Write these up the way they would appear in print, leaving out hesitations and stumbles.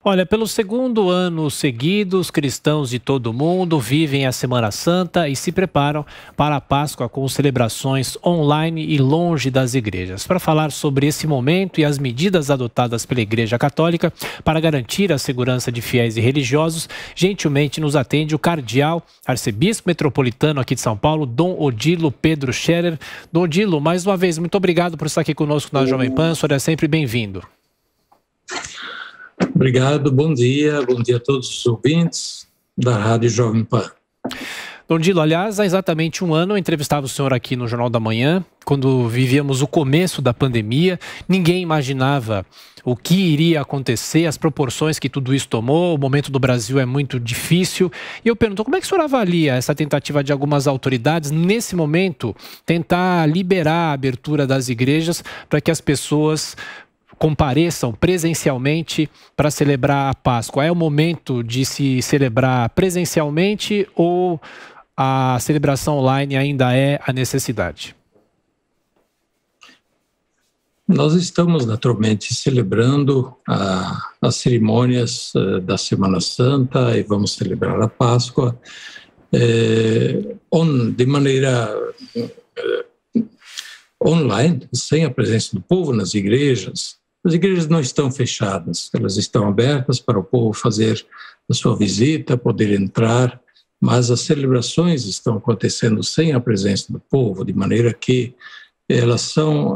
Olha, pelo segundo ano seguido, os cristãos de todo o mundo vivem a Semana Santa e se preparam para a Páscoa com celebrações online e longe das igrejas. Para falar sobre esse momento e as medidas adotadas pela Igreja Católica para garantir a segurança de fiéis e religiosos, gentilmente nos atende o cardeal, arcebispo metropolitano aqui de São Paulo, Dom Odilo Pedro Scherer. Dom Odilo, mais uma vez, muito obrigado por estar aqui conosco na Jovem Pan, o senhor é sempre bem-vindo. Obrigado, bom dia a todos os ouvintes da Rádio Jovem Pan. Dom Odilo, aliás, há exatamente um ano eu entrevistava o senhor aqui no Jornal da Manhã, quando vivíamos o começo da pandemia. Ninguém imaginava o que iria acontecer, as proporções que tudo isso tomou. O momento do Brasil é muito difícil. E eu pergunto, como é que o senhor avalia essa tentativa de algumas autoridades, nesse momento, tentar liberar a abertura das igrejas para que as pessoas compareçam presencialmente para celebrar a Páscoa? É o momento de se celebrar presencialmente ou a celebração online ainda é a necessidade? Nós estamos naturalmente celebrando as cerimônias da Semana Santa e vamos celebrar a Páscoa de maneira online, sem a presença do povo nas igrejas. As igrejas não estão fechadas, elas estão abertas para o povo fazer a sua visita, poder entrar, mas as celebrações estão acontecendo sem a presença do povo, de maneira que elas são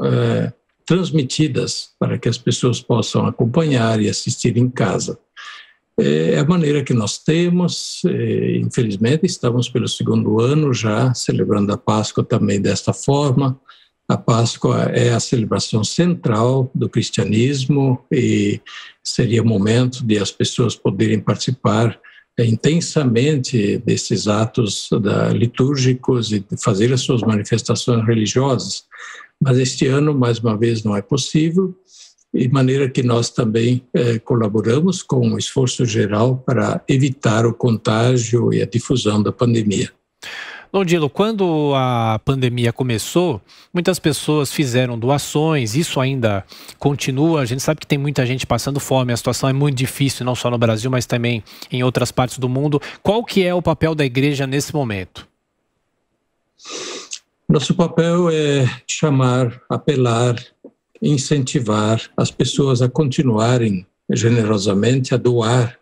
transmitidas para que as pessoas possam acompanhar e assistir em casa. É a maneira que nós temos, infelizmente estamos pelo segundo ano já celebrando a Páscoa também desta forma. A Páscoa é a celebração central do cristianismo e seria o momento de as pessoas poderem participar intensamente desses atos litúrgicos e fazer as suas manifestações religiosas. Mas este ano, mais uma vez, não é possível, de maneira que nós também colaboramos com um esforço geral para evitar o contágio e a difusão da pandemia. Dom Odilo, quando a pandemia começou, muitas pessoas fizeram doações, isso ainda continua. A gente sabe que tem muita gente passando fome, a situação é muito difícil, não só no Brasil, mas também em outras partes do mundo. Qual que é o papel da igreja nesse momento? Nosso papel é chamar, apelar, incentivar as pessoas a continuarem generosamente a doar,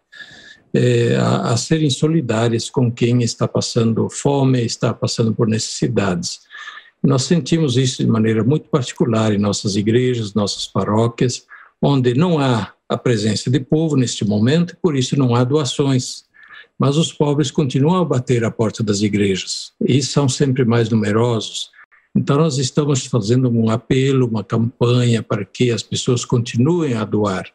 a serem solidárias com quem está passando fome, está passando por necessidades. Nós sentimos isso de maneira muito particular em nossas igrejas, nossas paróquias, onde não há a presença de povo neste momento, por isso não há doações. Mas os pobres continuam a bater à porta das igrejas e são sempre mais numerosos. Então nós estamos fazendo um apelo, uma campanha para que as pessoas continuem a doar.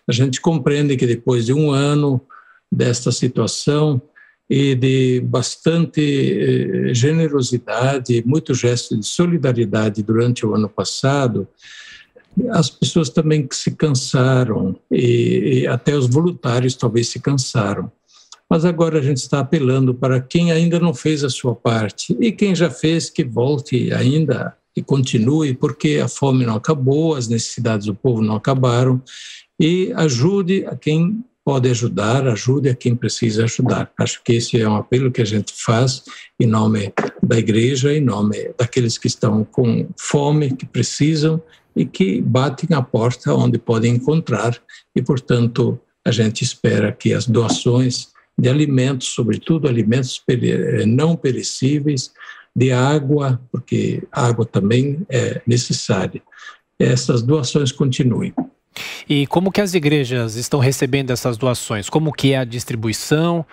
A gente compreende que depois de um ano desta situação e de bastante generosidade, muito gesto de solidariedade durante o ano passado, as pessoas também se cansaram e até os voluntários talvez se cansaram. Mas agora a gente está apelando para quem ainda não fez a sua parte e quem já fez que volte ainda e continue, porque a fome não acabou, as necessidades do povo não acabaram, e ajude a quem pode ajudar, ajude a quem precisa ajudar. Acho que esse é um apelo que a gente faz em nome da igreja, em nome daqueles que estão com fome, que precisam e que batem à porta onde podem encontrar. E, portanto, a gente espera que as doações de alimentos, sobretudo alimentos não perecíveis, de água, porque água também é necessária, essas doações continuem. E como que as igrejas estão recebendo essas doações? Como que é a distribuição?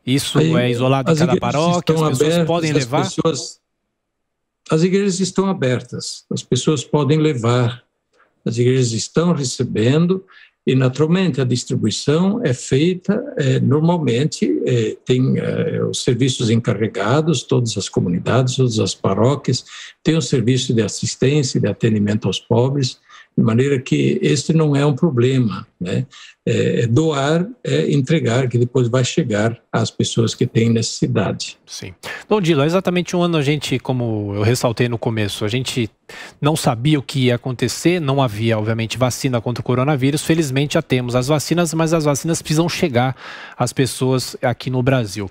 Isso é isolado em cada paróquia? As pessoas podem levar? As igrejas estão abertas, as pessoas podem levar, as igrejas estão recebendo e, naturalmente, a distribuição é feita normalmente, tem os serviços encarregados, todas as comunidades, todas as paróquias, tem o serviço de assistência e de atendimento aos pobres, de maneira que este não é um problema, né? Doar é entregar, que depois vai chegar às pessoas que têm necessidade. Sim. Dom Odilo, há exatamente um ano a gente, como eu ressaltei no começo, a gente não sabia o que ia acontecer, não havia, obviamente, vacina contra o coronavírus. Felizmente já temos as vacinas, mas as vacinas precisam chegar às pessoas aqui no Brasil.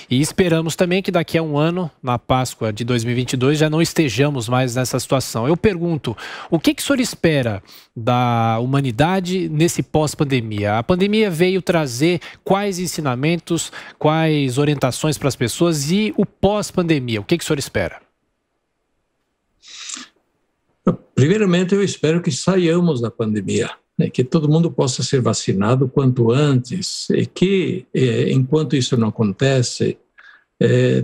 E esperamos também que daqui a um ano, na Páscoa de 2022, já não estejamos mais nessa situação. Eu pergunto, o que o senhor espera da humanidade nesse pós-pandemia? A pandemia veio trazer quais ensinamentos, quais orientações para as pessoas e o pós-pandemia? O que o senhor espera? Primeiramente, eu espero que saiamos da pandemia, né, que todo mundo possa ser vacinado quanto antes e que, enquanto isso não acontece,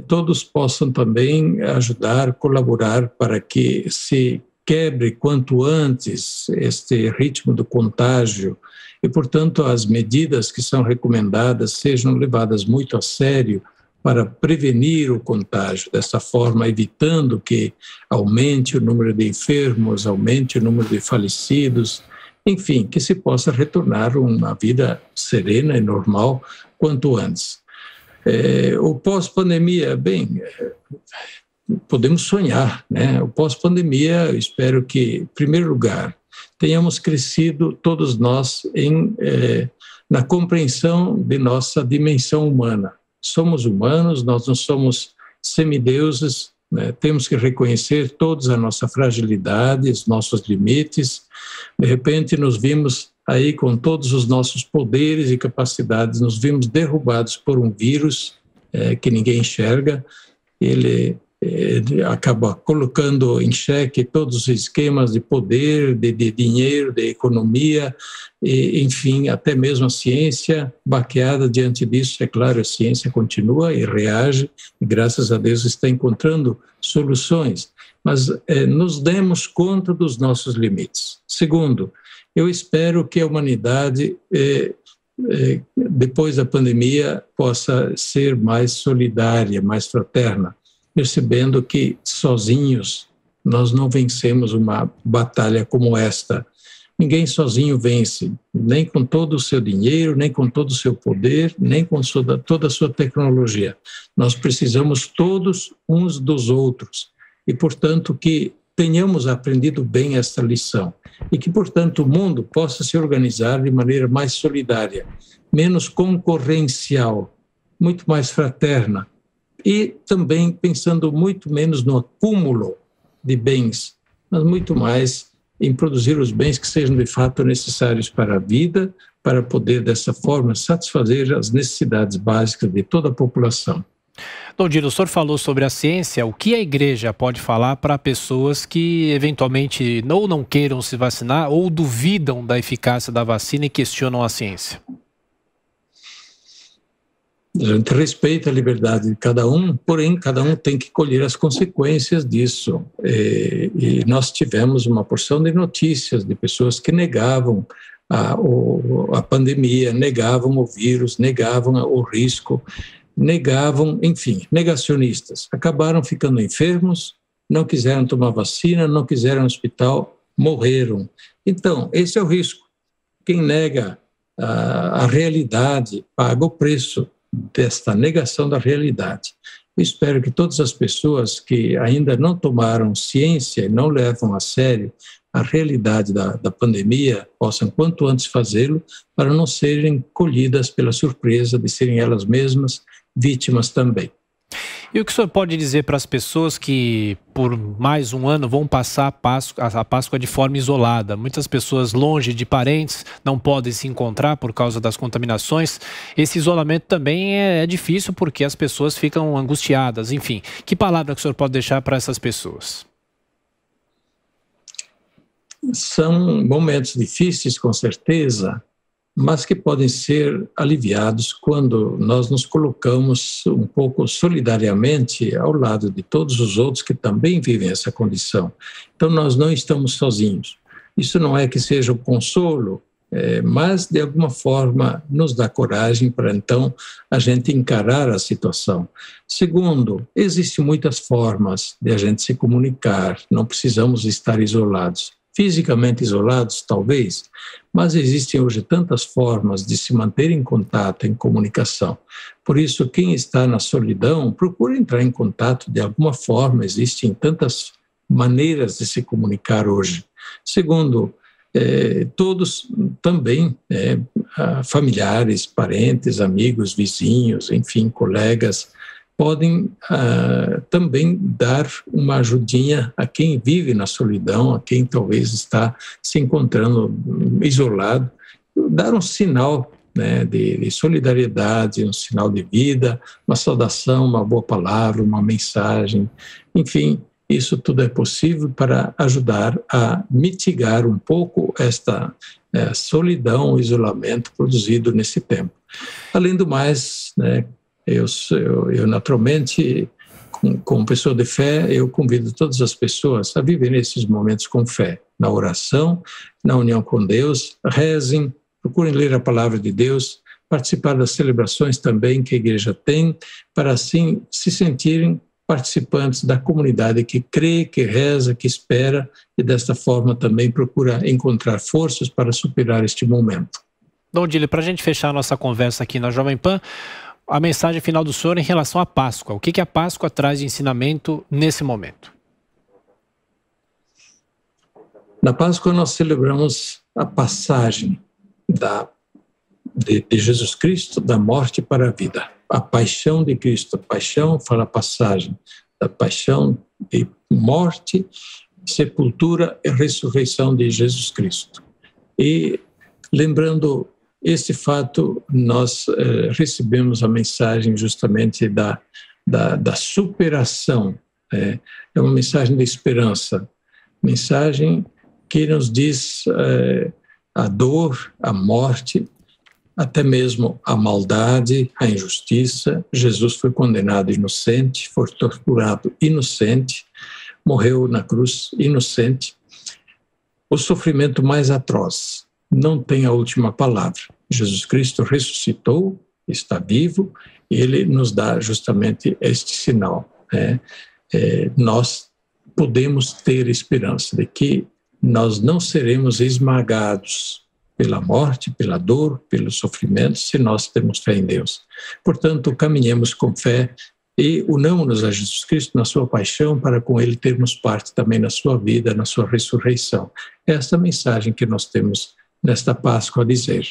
todos possam também ajudar, colaborar para que se quebre quanto antes este ritmo do contágio e, portanto, as medidas que são recomendadas sejam levadas muito a sério para prevenir o contágio, dessa forma evitando que aumente o número de enfermos, aumente o número de falecidos, enfim, que se possa retornar uma vida serena e normal quanto antes. O pós-pandemia, bem, podemos sonhar, né? O pós-pandemia, eu espero que, em primeiro lugar, tenhamos crescido todos nós na compreensão de nossa dimensão humana. Somos humanos, nós não somos semideuses, né? Temos que reconhecer todos a nossa fragilidade, os nossos limites. De repente nos vimos aí com todos os nossos poderes e capacidades, nos vimos derrubados por um vírus que ninguém enxerga. Ele acaba colocando em xeque todos os esquemas de poder, de dinheiro, de economia, e, enfim, até mesmo a ciência baqueada diante disso. É claro, a ciência continua e reage, e graças a Deus está encontrando soluções, mas nos demos conta dos nossos limites. Segundo, eu espero que a humanidade, depois da pandemia, possa ser mais solidária, mais fraterna, percebendo que sozinhos nós não vencemos uma batalha como esta. Ninguém sozinho vence, nem com todo o seu dinheiro, nem com todo o seu poder, nem com toda a sua tecnologia. Nós precisamos todos uns dos outros e, portanto, que tenhamos aprendido bem esta lição e que, portanto, o mundo possa se organizar de maneira mais solidária, menos concorrencial, muito mais fraterna, e também pensando muito menos no acúmulo de bens, mas muito mais em produzir os bens que sejam de fato necessários para a vida, para poder dessa forma satisfazer as necessidades básicas de toda a população. Dom Dilo, o senhor falou sobre a ciência. O que a igreja pode falar para pessoas que eventualmente não queiram se vacinar ou duvidam da eficácia da vacina e questionam a ciência? A gente respeita a liberdade de cada um, porém cada um tem que colher as consequências disso. E nós tivemos uma porção de notícias de pessoas que negavam a pandemia, negavam o vírus, negavam o risco, negavam, enfim, negacionistas. Acabaram ficando enfermos, não quiseram tomar vacina, não quiseram ir ao hospital, morreram. Então, esse é o risco. Quem nega a realidade paga o preço desta negação da realidade. Eu espero que todas as pessoas que ainda não tomaram ciência e não levam a sério a realidade da pandemia possam quanto antes fazê-lo para não serem colhidas pela surpresa de serem elas mesmas vítimas também. E o que o senhor pode dizer para as pessoas que por mais um ano vão passar a Páscoa de forma isolada? Muitas pessoas longe de parentes não podem se encontrar por causa das contaminações. Esse isolamento também é difícil porque as pessoas ficam angustiadas. Enfim, que palavra que o senhor pode deixar para essas pessoas? São momentos difíceis, com certeza, mas que podem ser aliviados quando nós nos colocamos um pouco solidariamente ao lado de todos os outros que também vivem essa condição. Então, nós não estamos sozinhos. Isso não é que seja um consolo, mas, de alguma forma, nos dá coragem para, então, a gente encarar a situação. Segundo, existem muitas formas de a gente se comunicar, não precisamos estar isolados. Fisicamente isolados, talvez, mas existem hoje tantas formas de se manter em contato, em comunicação. Por isso, quem está na solidão, procura entrar em contato de alguma forma. Existem tantas maneiras de se comunicar hoje. Segundo, todos também, familiares, parentes, amigos, vizinhos, enfim, colegas, podem também dar uma ajudinha a quem vive na solidão, a quem talvez está se encontrando isolado, dar um sinal, né, de solidariedade, um sinal de vida, uma saudação, uma boa palavra, uma mensagem, enfim, isso tudo é possível para ajudar a mitigar um pouco esta solidão, o isolamento produzido nesse tempo. Além do mais, né, eu naturalmente, como pessoa de fé, eu convido todas as pessoas a viver esses momentos com fé, na oração, na união com Deus, rezem, procurem ler a palavra de Deus, participar das celebrações também que a igreja tem, para assim se sentirem participantes da comunidade que crê, que reza, que espera e desta forma também procura encontrar forças para superar este momento. Dom Odílio, para a gente fechar a nossa conversa aqui na Jovem Pan, a mensagem final do senhor em relação à Páscoa. O que a Páscoa traz de ensinamento nesse momento? Na Páscoa nós celebramos a passagem de Jesus Cristo da morte para a vida. A paixão de Cristo. A paixão fala a passagem da paixão e morte, sepultura e ressurreição de Jesus Cristo. E lembrando esse fato, nós recebemos a mensagem justamente da superação. É uma mensagem de esperança, mensagem que nos diz a dor, a morte, até mesmo a maldade, a injustiça. Jesus foi condenado inocente, foi torturado inocente, morreu na cruz inocente. O sofrimento mais atroz não tem a última palavra. Jesus Cristo ressuscitou, está vivo, e Ele nos dá justamente este sinal. Nós podemos ter esperança de que nós não seremos esmagados pela morte, pela dor, pelo sofrimento, se nós temos fé em Deus. Portanto, caminhemos com fé e unamos-nos a Jesus Cristo na sua paixão para com Ele termos parte também na sua vida, na sua ressurreição. Esta é a mensagem que nós temos nesta Páscoa a dizer.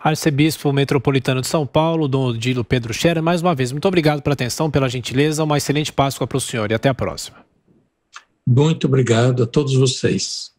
Arcebispo Metropolitano de São Paulo, Dom Odílio Pedro Scherer, mais uma vez, muito obrigado pela atenção, pela gentileza, uma excelente Páscoa para o senhor e até a próxima. Muito obrigado a todos vocês.